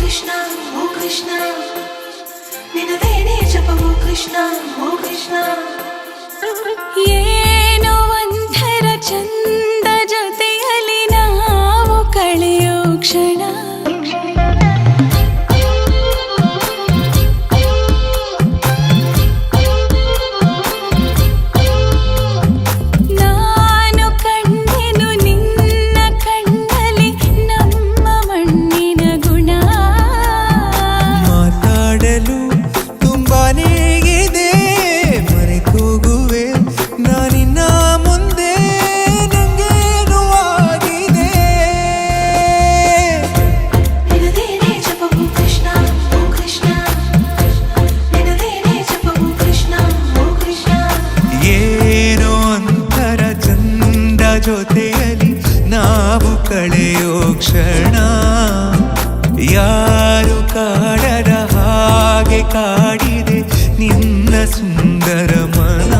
ಕೃಷ್ಣ ಓ ಕೃಷ್ಣ ನಿನದೇನೇ ಜಪವೋ ಕೃಷ್ಣ ಓ ಕೃಷ್ಣ ಏನೋ ಒಂಥರ ಚಂದ ಜೊತೆಯಲ್ಲಿ ನಾವು ಕಳೆಯೋ ಕ್ಷಣ ನಾನು ಕಂಡೆನು ನಿನ್ನ ಕಣ್ಣಲ್ಲಿ ನಮ್ಮ ಮಣ್ಣಿನ ಗುಣ ಮಾತಾಡಲು ತುಂಬಾನೇ ಇದೆ ಮರೆತೋಗುವೆ ನಾನಿನ್ನ ಮುಂದೆ ನಂಗೇನು ಆಗಿದೆ ನಿನದೇನೇ ಜಪವೋ ಕೃಷ್ಣ ಓ ಕೃಷ್ಣ ನಿನದೇನೇ ಜಪವೋ ಕೃಷ್ಣ ಓ ಕೃಷ್ಣ ಏನೋ ಒಂಥರ ಚಂದ ಜೊತೆಯಲ್ಲಿ ನಾವು ಕಳೆಯೋ ಕ್ಷಣ ಯಾರು ಕಾಡದ ಹಾಗೆ ಕಾಡಿದೆ ನಿನ್ನ ಸುಂದರ ಮನ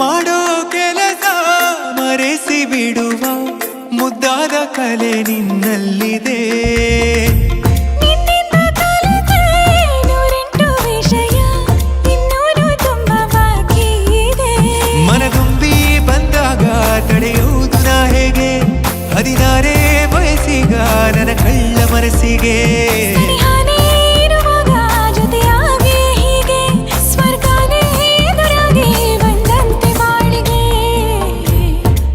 ಮಾಡೋ ಕೆಲಸ ಮರೆಸಿ ಬಿಡುವ ಮುದ್ದಾದ ಕಲೆ ನಿನ್ನಲ್ಲಿದೆ ನಿನ್ನಿಂದ ಕಲಿತೆ ನೂರೆಂಟು ವಿಷಯ ಇನ್ನೂರು ತುಂಬ ಬಾಕಿ ಇದೆ ಮನಗುಂಬಿ ಬಂದಾಗ ತಡೆಯುವುದು ನಾ ಹೇಗೆ 16 ವಯಸ್ಸಿಗ ನನ್ನ ಕಳ್ಳ ಮನಸ್ಸಿಗೆ ಸನಿಹಾನೇ ಇರುವಾಗ ಜೊತೆಯಾಗಿ ಹೀಗೆ ಸ್ವರ್ಗನೇ ಎದುರಾಗಿ ಬಂದಂತೆ ಬಾಳಿಗೆ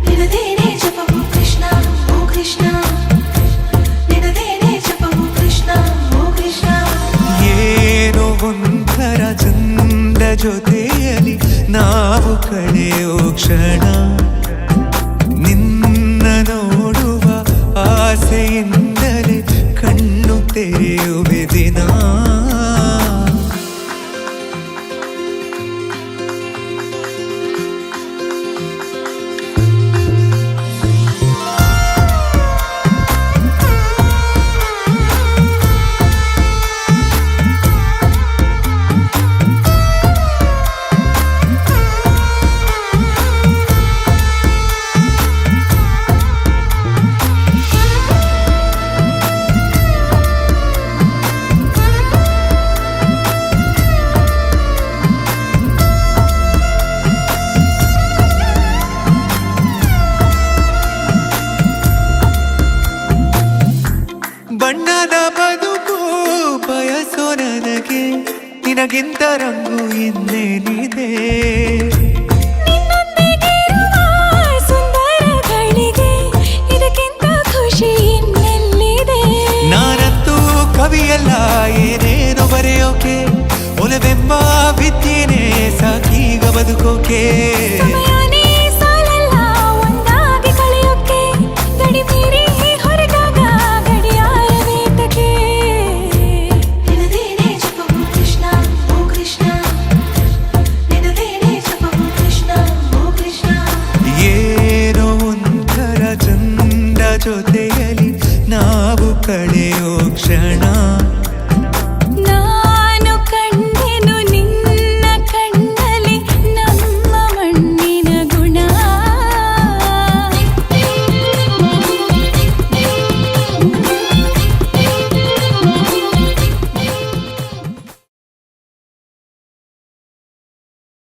ನಿನದೇನೇ ಜಪವೋ ಕೃಷ್ಣ ಓ ಕೃಷ್ಣ ನಿನದೇನೇ ಜಪವೋ ಕೃಷ್ಣ ಓ ಕೃಷ್ಣ ಏನೋ ಒಂಥರ ಚಂದ ಜೊತೆಯಲ್ಲಿ ನಾವು ಕಳೆಯೋ ಕ್ಷಣ ನಿನ್ನ ನೋಡುವ ಆಸೆಯಿಂದಲೇ ಕಣ್ಣು ತೆರೆಯುವೆ ದಿನ ಬಣ್ಣದ ಬದುಕು ಬಯಸೋ ನನಗೆ ನಿನಗಿಂತ ರಂಗು ಇನ್ನೇನಿದೆ ನಿನ್ನೊಂದಿಗಿರುವ ಸುಂದರಗಳಿಗೆ ಇದಕ್ಕಿಂತ ಖುಷಿ ಇನ್ನೆಲ್ಲಿದೆ ನಾನಂತೂ ಕವಿಯಲ್ಲ ಏನೇನು ಬರೆಯೋಕೆ ಒಲವೆಂಬ ವಿದ್ಯೆನೇ ಸಾಕೀಗ ಬದುಕೋಕೆ ಸಮಯನೇ ಸಾಲಲ್ಲ ಒಂದಾಗಿ ಕಳೆಯೋಕೆ ಗಡಿ ಮೀರಿ ಹೊರಟಾಗ ಗಡಿಯಾರ ವೇತಕ್ಕೆ ನಿನದೇನೇ ಜಪವೋ ಕೃಷ್ಣ ಓ ಕೃಷ್ಣ ನಿನದೇನೇ ಜಪವೋ ಕೃಷ್ಣ ಓ ಕೃಷ್ಣ ಏನೋ ಒಂಥರ ಚಂದ ಜೊತೆ